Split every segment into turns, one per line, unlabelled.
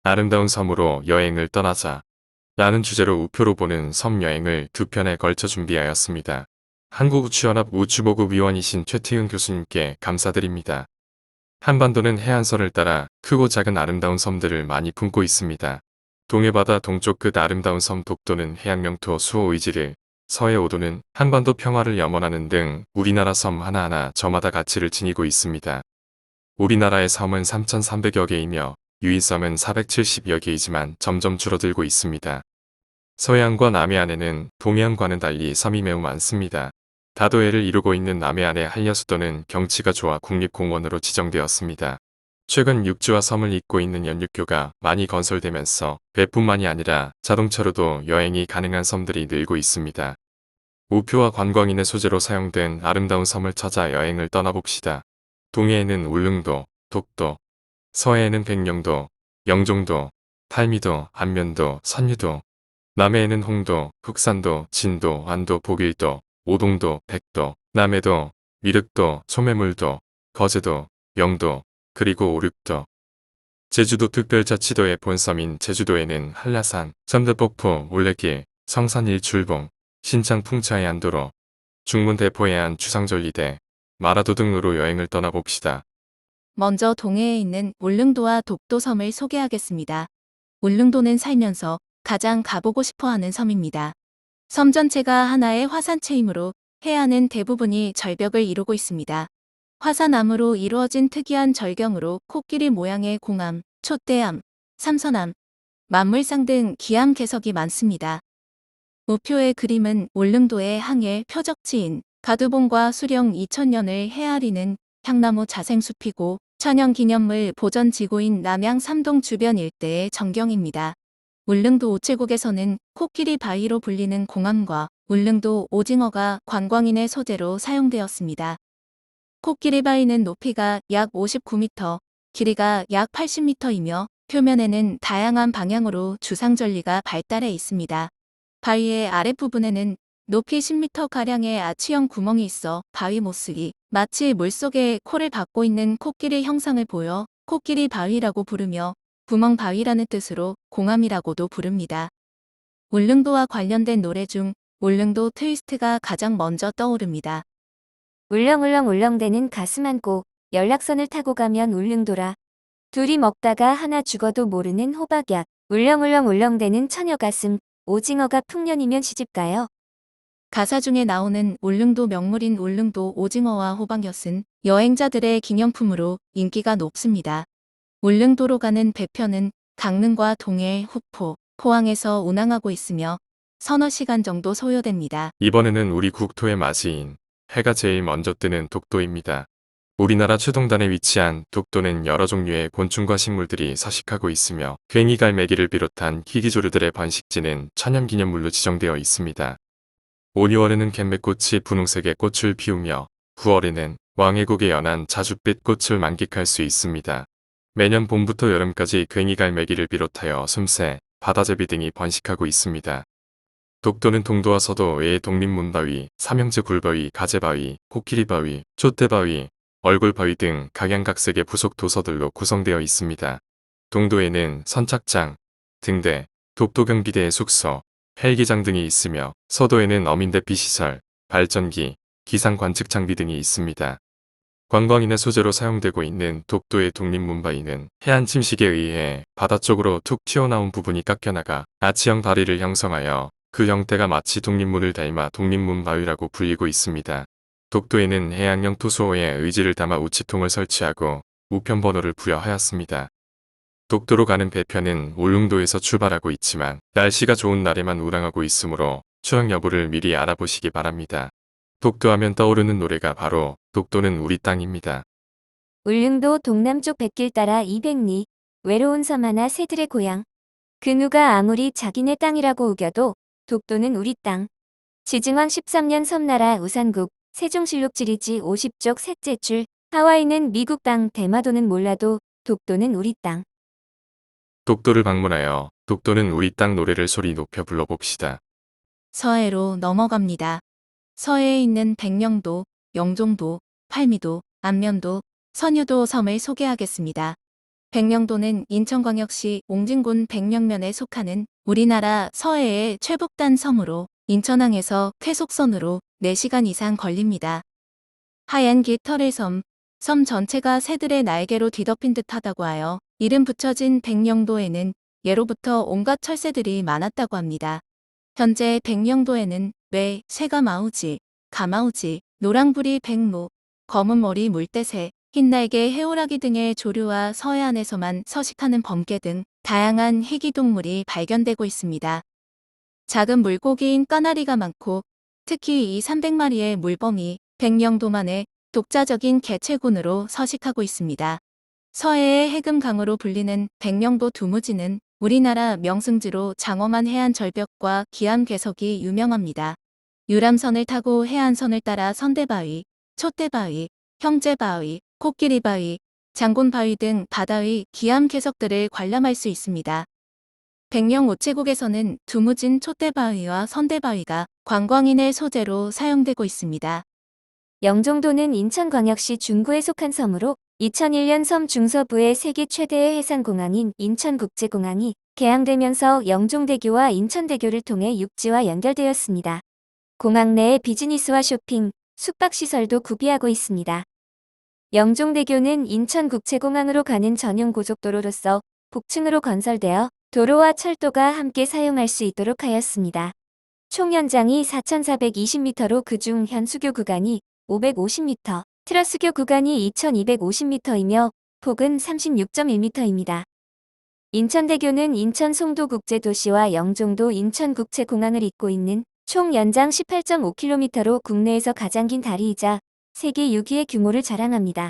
아름다운 섬으로 여행을 떠나자 라는 주제로 우표로 보는 섬 여행을 두 편에 걸쳐 준비하였습니다. 한국우주연합 우주보급 위원이신 최태윤 교수님께 감사드립니다. 한반도는 해안선을 따라 크고 작은 아름다운 섬들을 많이 품고 있습니다. 동해바다 동쪽 끝 아름다운 섬 독도는 해양 영토 수호 의지를, 서해 오도는 한반도 평화를 염원하는 등 우리나라 섬 하나하나 저마다 가치를 지니고 있습니다. 우리나라의 섬은 3,300여 개이며 유인섬은 470여 개이지만 점점 줄어들고 있습니다. 서해안과 남해안에는 동해안과는 달리 섬이 매우 많습니다. 다도해를 이루고 있는 남해안의 한려수도는 경치가 좋아 국립공원으로 지정되었습니다. 최근 육지와 섬을 잇고 있는 연륙교가 많이 건설되면서 배뿐만이 아니라 자동차로도 여행이 가능한 섬들이 늘고 있습니다. 우표와 관광인의 소재로 사용된 아름다운 섬을 찾아 여행을 떠나봅시다. 동해에는 울릉도, 독도, 서해에는 백령도, 영종도, 팔미도, 안면도, 선유도, 남해에는 홍도, 흑산도, 진도, 안도, 보길도, 오동도, 백도, 남해도, 미륵도, 소매물도, 거제도, 영도, 그리고 오륙도. 제주도 특별자치도의 본섬인 제주도에는 한라산, 점대폭포, 올레길, 성산 일출봉, 신창 풍차의 안도로, 중문 대포해안 주상절리대, 마라도 등으로 여행을 떠나봅시다.
먼저 동해에 있는 울릉도와 독도섬을 소개하겠습니다. 울릉도는 살면서 가장 가보고 싶어하는 섬입니다. 섬 전체가 하나의 화산체이므로 해안은 대부분이 절벽을 이루고 있습니다. 화산암으로 이루어진 특이한 절경으로 코끼리 모양의 공암, 촛대암, 삼선암, 만물상 등 기암 개석이 많습니다. 우표의 그림은 울릉도의 항해 표적지인 가두봉과 수령 2000년을 헤아리는 향나무 자생숲이고 천연기념물 보전지구인 남양 삼동 주변 일대의 전경입니다. 울릉도 우체국에서는 코끼리 바위로 불리는 공암과 울릉도 오징어가 관광인의 소재로 사용되었습니다. 코끼리 바위는 높이가 약 59m, 길이가 약 80m이며 표면에는 다양한 방향으로 주상절리가 발달해 있습니다. 바위의 아랫부분에는 높이 10m가량의 아치형 구멍이 있어 바위 모습이 마치 물속에 코를 박고 있는 코끼리 형상을 보여 코끼리 바위라고 부르며 구멍 바위라는 뜻으로 공암이라고도 부릅니다. 울릉도와 관련된 노래 중 울릉도 트위스트가 가장 먼저 떠오릅니다.
울렁울렁 울렁대는 가슴 안고 연락선을 타고 가면 울릉도라. 둘이 먹다가 하나 죽어도 모르는 호박약. 울렁울렁 울렁대는 처녀 가슴. 오징어가 풍년이면 시집가요.
가사 중에 나오는 울릉도 명물인 울릉도 오징어와 호박엿은 여행자들의 기념품으로 인기가 높습니다. 울릉도로 가는 배편은 강릉과 동해, 후포, 포항에서 운항하고 있으며 서너 시간 정도 소요됩니다.
이번에는 우리 국토의 맞이인 해가 제일 먼저 뜨는 독도입니다. 우리나라 최동단에 위치한 독도는 여러 종류의 곤충과 식물들이 서식하고 있으며 괭이갈매기를 비롯한 희귀조류들의 번식지는 천연기념물로 지정되어 있습니다. 5, 6월에는 갯매꽃이 분홍색의 꽃을 피우며 9월에는 왕해국의 연한 자줏빛 꽃을 만끽할 수 있습니다. 매년 봄부터 여름까지 괭이갈매기를 비롯하여 숨새, 바다제비 등이 번식하고 있습니다. 독도는 동도와 서도의 독립문바위, 삼형제 굴바위, 가재바위, 코끼리바위, 촛대바위, 얼굴바위 등 각양각색의 부속 도서들로 구성되어 있습니다. 동도에는 선착장, 등대, 독도경비대의 숙소, 헬기장 등이 있으며 서도에는 어민대피시설, 발전기, 기상관측장비 등이 있습니다. 관광인의 소재로 사용되고 있는 독도의 독립문바위는 해안 침식에 의해 바다 쪽으로 툭 튀어나온 부분이 깎여나가 아치형 다리를 형성하여 그 형태가 마치 독립문을 닮아 독립문바위라고 불리고 있습니다. 독도에는 해양형 토수호에 의지를 담아 우치통을 설치하고 우편번호를 부여하였습니다. 독도로 가는 배편은 울릉도에서 출발하고 있지만 날씨가 좋은 날에만 운항하고 있으므로 추락 여부를 미리 알아보시기 바랍니다. 독도하면 떠오르는 노래가 바로 독도는 우리 땅입니다.
울릉도 동남쪽 뱃길 따라 200리. 외로운 섬 하나 새들의 고향. 그 누가 아무리 자기네 땅이라고 우겨도 독도는 우리 땅. 지증왕 13년 섬나라 우산국. 세종실록 지리지 50쪽 셋째 줄. 하와이는 미국 땅, 대마도는 몰라도 독도는 우리 땅.
독도를 방문하여 독도는 우리 땅 노래를 소리 높여 불러봅시다.
서해로 넘어갑니다. 서해에 있는 백령도, 영종도, 팔미도, 안면도, 선유도 섬을 소개하겠습니다. 백령도는 인천광역시 옹진군 백령면에 속하는 우리나라 서해의 최북단 섬으로 인천항에서 쾌속선으로 4시간 이상 걸립니다. 하얀 깃털의 섬 전체가 새들의 날개로 뒤덮인 듯하다고 하여 이름 붙여진 백령도에는 예로부터 온갖 철새들이 많았다고 합니다. 현재 백령도에는 매, 새가마우지, 가마우지, 노랑부리 백무, 검은머리 물대새, 흰날개 해오라기 등의 조류와 서해안에서만 서식하는 범개 등 다양한 희귀동물이 발견되고 있습니다. 작은 물고기인 까나리가 많고 특히 이 300마리의 물범이 백령도만의 독자적인 개체군으로 서식하고 있습니다. 서해의 해금강으로 불리는 백령도 두무지는 우리나라 명승지로 장엄한 해안 절벽과 기암 괴석이 유명합니다. 유람선을 타고 해안선을 따라 선대바위, 촛대바위, 형제바위, 코끼리바위, 장곤바위 등 바다의 기암 괴석들을 관람할 수 있습니다. 백령 우체국에서는 두무진 촛대바위와 선대바위가 관광인의 소재로 사용되고 있습니다.
영종도는 인천광역시 중구에 속한 섬으로 2001년 섬 중서부의 세계 최대의 해상공항인 인천국제공항이 개항되면서 영종대교와 인천대교를 통해 육지와 연결되었습니다. 공항 내에 비즈니스와 쇼핑, 숙박시설도 구비하고 있습니다. 영종대교는 인천국제공항으로 가는 전용 고속도로로서 북층으로 건설되어 도로와 철도가 함께 사용할 수 있도록 하였습니다. 총 연장이 4,420m로 그중 현수교 구간이 550m, 트러스교 구간이 2,250m이며 폭은 36.1m입니다. 인천대교는 인천 송도국제도시와 영종도 인천국제공항을 잇고 있는 총 연장 18.5km로 국내에서 가장 긴 다리이자 세계 6위의 규모를 자랑합니다.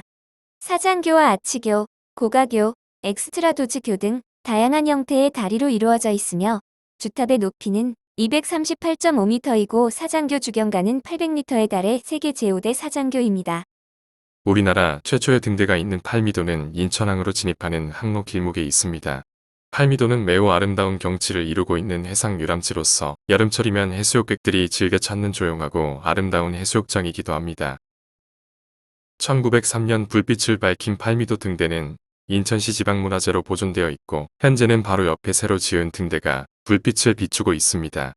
사장교와 아치교, 고가교, 엑스트라도즈교 등 다양한 형태의 다리로 이루어져 있으며 주탑의 높이는 238.5m이고 사장교 주경가는 800m에 달해 세계 제5대 사장교입니다.
우리나라 최초의 등대가 있는 팔미도는 인천항으로 진입하는 항로 길목에 있습니다. 팔미도는 매우 아름다운 경치를 이루고 있는 해상 유람지로서 여름철이면 해수욕객들이 즐겨 찾는 조용하고 아름다운 해수욕장이기도 합니다. 1903년 불빛을 밝힌 팔미도 등대는 인천시 지방문화재로 보존되어 있고 현재는 바로 옆에 새로 지은 등대가 불빛을 비추고 있습니다.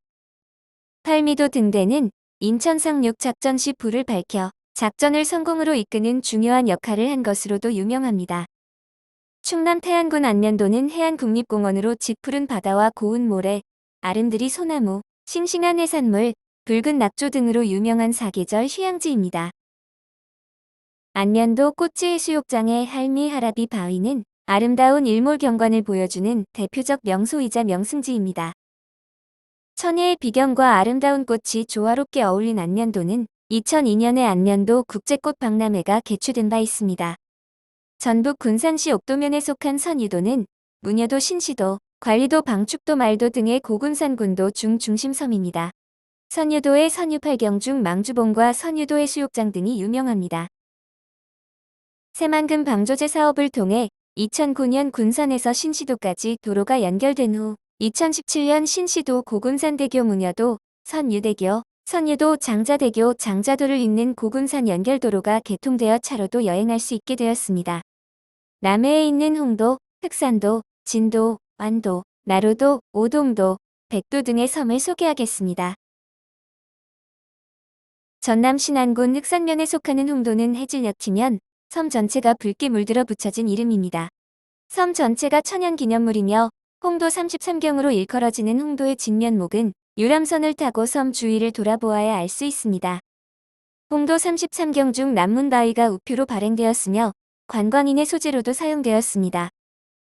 팔미도 등대는 인천 상륙 작전 시 불을 밝혀 작전을 성공으로 이끄는 중요한 역할을 한 것으로도 유명합니다. 충남 태안군 안면도는 해안국립공원으로 짙푸른 바다와 고운 모래, 아름드리 소나무, 싱싱한 해산물, 붉은 낙조 등으로 유명한 사계절 휴양지입니다. 안면도 꼬치 해수욕장의 할미하라비 바위는 아름다운 일몰 경관을 보여주는 대표적 명소이자 명승지입니다. 천혜의 비경과 아름다운 꽃이 조화롭게 어울린 안면도는 2002년에 안면도 국제꽃 박람회가 개최된 바 있습니다. 전북 군산시 옥도면에 속한 선유도는 문여도 신시도, 관리도 방축도 말도 등의 고군산군도 중심섬입니다. 선유도의 선유팔경 망주봉과 선유도 해수욕장 등이 유명합니다. 새만금 방조제 사업을 통해 2009년 군산에서 신시도까지 도로가 연결된 후 2017년 신시도 고군산대교 문여도, 선유대교, 선유도 장자대교 장자도를 잇는 고군산 연결도로가 개통되어 차로도 여행할 수 있게 되었습니다. 남해에 있는 홍도, 흑산도, 진도, 완도, 나로도, 오동도, 백도 등의 섬을 소개하겠습니다. 전남 신안군 흑산면에 속하는 홍도는 해질녘 치면 섬 전체가 붉게 물들어 붙여진 이름입니다. 섬 전체가 천연기념물이며 홍도 33경으로 일컬어지는 홍도의 진면목은 유람선을 타고 섬 주위를 돌아보아야 알 수 있습니다. 홍도 33경 중 남문바위가 우표로 발행되었으며 관광인의 소재로도 사용되었습니다.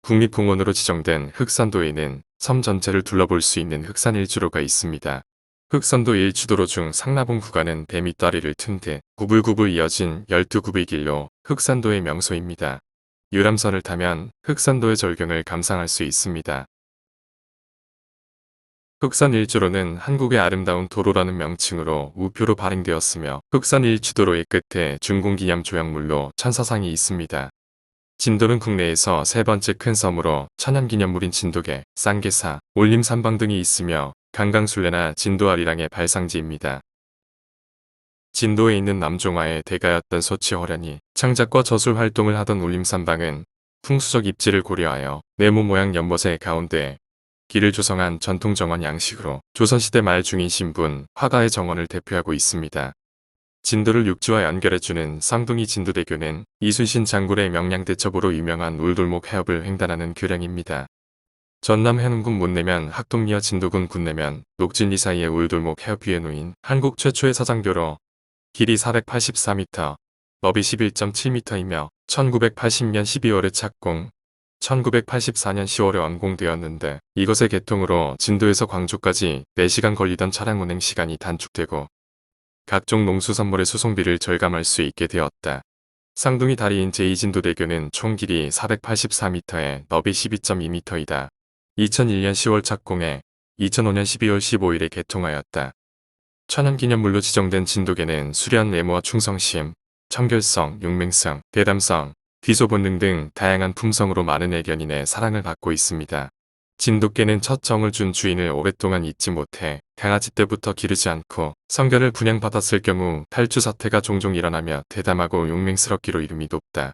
국립공원으로 지정된 흑산도에는 섬 전체를 둘러볼 수 있는 흑산 일주로가 있습니다. 흑산도 일주도로 중 상라봉 구간은 배 밑다리를 튼 듯 구불구불 이어진 12구비 길로 흑산도의 명소입니다. 유람선을 타면 흑산도의 절경을 감상할 수 있습니다. 흑산 일주로는 한국의 아름다운 도로라는 명칭으로 우표로 발행되었으며 흑산 일주도로의 끝에 중공기념 조형물로 천사상이 있습니다. 진도는 국내에서 세 번째 큰 섬으로 천연기념물인 진도개, 쌍계사, 올림산방 등이 있으며 강강술래나 진도아리랑의 발상지입니다. 진도에 있는 남종화의 대가였던 소치허련이 창작과 저술 활동을 하던 올림산방은 풍수적 입지를 고려하여 네모 모양 연못의 가운데 길을 조성한 전통 정원 양식으로 조선시대 말 중인 신분, 화가의 정원을 대표하고 있습니다. 진도를 육지와 연결해주는 쌍둥이 진도대교는 이순신 장군의 명량대첩으로 유명한 울돌목 해협을 횡단하는 교량입니다. 전남 해운군 문내면 학동리와 진도군 군내면 녹진리 사이의 울돌목 해협 위에 놓인 한국 최초의 서장교로 길이 484m, 너비 11.7m이며 1980년 12월에 착공, 1984년 10월에 완공되었는데 이것의 개통으로 진도에서 광주까지 4시간 걸리던 차량 운행 시간이 단축되고 각종 농수산물의 수송비를 절감할 수 있게 되었다. 쌍둥이 다리인 제2진도대교는 총 길이 484m에 너비 12.2m이다. 2001년 10월 착공해 2005년 12월 15일에 개통하였다. 천연기념물로 지정된 진도계는 수련 외모와 충성심, 청결성, 용맹성, 대담성, 귀소 본능 등 다양한 품성으로 많은 애견인의 사랑을 받고 있습니다. 진돗개는 첫 정을 준 주인을 오랫동안 잊지 못해 강아지 때부터 기르지 않고 성견을 분양받았을 경우 탈주 사태가 종종 일어나며 대담하고 용맹스럽기로 이름이 높다.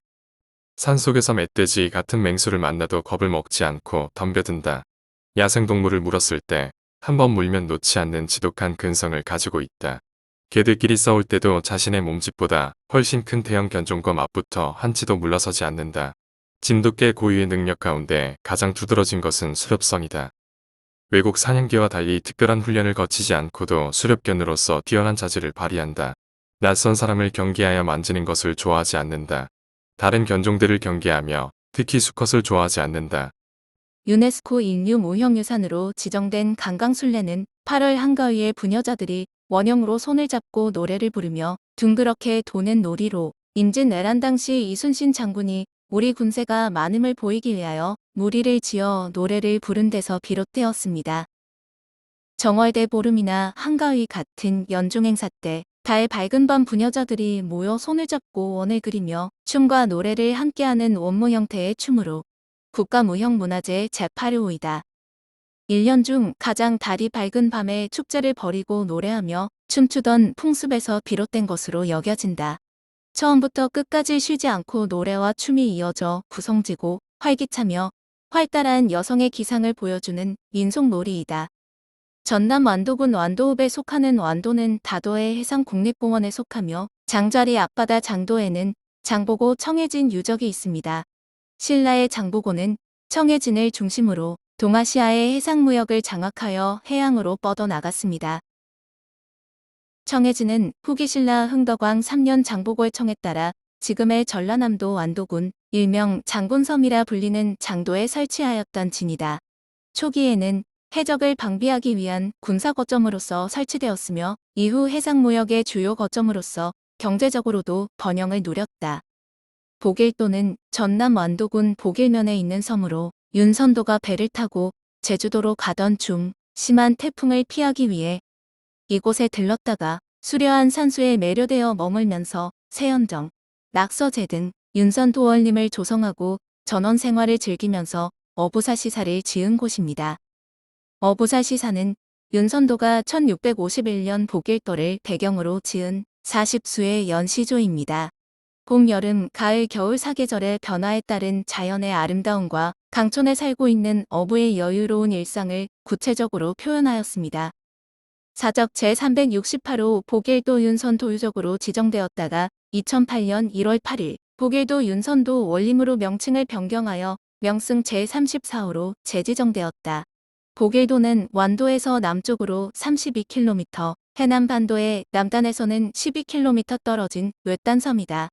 산속에서 멧돼지 같은 맹수를 만나도 겁을 먹지 않고 덤벼든다. 야생동물을 물었을 때 한 번 물면 놓지 않는 지독한 근성을 가지고 있다. 개들끼리 싸울 때도 자신의 몸집보다 훨씬 큰 대형 견종과 맞붙어 한치도 물러서지 않는다. 진돗개 고유의 능력 가운데 가장 두드러진 것은 수렵성이다. 외국 사냥개와 달리 특별한 훈련을 거치지 않고도 수렵견으로서 뛰어난 자질을 발휘한다. 낯선 사람을 경계하여 만지는 것을 좋아하지 않는다. 다른 견종들을 경계하며 특히 수컷을 좋아하지 않는다.
유네스코 인류 무형유산으로 지정된 강강술래는 8월 한가위의 부녀자들이 원형으로 손을 잡고 노래를 부르며 둥그렇게 도는 놀이로 임진왜란 당시 이순신 장군이 우리 군세가 많음을 보이기 위하여 무리를 지어 노래를 부른 데서 비롯되었습니다. 정월대 보름이나 한가위 같은 연중행사 때 달 밝은 밤 부녀자들이 모여 손을 잡고 원을 그리며 춤과 노래를 함께하는 원무 형태의 춤으로 국가무형문화재 제8호이다. 1년 중 가장 달이 밝은 밤에 축제를 벌이고 노래하며 춤추던 풍습에서 비롯된 것으로 여겨진다. 처음부터 끝까지 쉬지 않고 노래와 춤이 이어져 구성지고 활기차며 활달한 여성의 기상을 보여주는 민속놀이이다. 전남 완도군 완도읍에 속하는 완도는 다도해 해상국립공원에 속하며 장자리 앞바다 장도에는 장보고 청해진 유적이 있습니다. 신라의 장보고는 청해진을 중심으로 동아시아의 해상무역을 장악하여 해양으로 뻗어나갔습니다. 청해진은 후기 신라 흥덕왕 3년 장보고의 청에 따라 지금의 전라남도 완도군 일명 장군섬이라 불리는 장도에 설치하였던 진이다. 초기에는 해적을 방비하기 위한 군사 거점으로서 설치되었으며 이후 해상무역의 주요 거점으로서 경제적으로도 번영을 누렸다. 보길도는 전남 완도군 보길면에 있는 섬으로 윤선도가 배를 타고 제주도로 가던 중 심한 태풍을 피하기 위해 이곳에 들렀다가 수려한 산수에 매료되어 머물면서 세연정, 낙서제 등 윤선도원림을 조성하고 전원 생활을 즐기면서 어부사시사를 지은 곳입니다. 어부사시사는 윤선도가 1651년 보길도를 배경으로 지은 40수의 연시조입니다. 봄, 여름, 가을, 겨울 사계절의 변화에 따른 자연의 아름다움과 강촌에 살고 있는 어부의 여유로운 일상을 구체적으로 표현하였습니다. 사적 제368호 보길도 윤선도 유적으로 지정되었다가 2008년 1월 8일 보길도 윤선도 원림으로 명칭을 변경하여 명승 제34호로 재지정되었다. 보길도는 완도에서 남쪽으로 32km, 해남 반도의 남단에서는 12km 떨어진 외딴섬이다.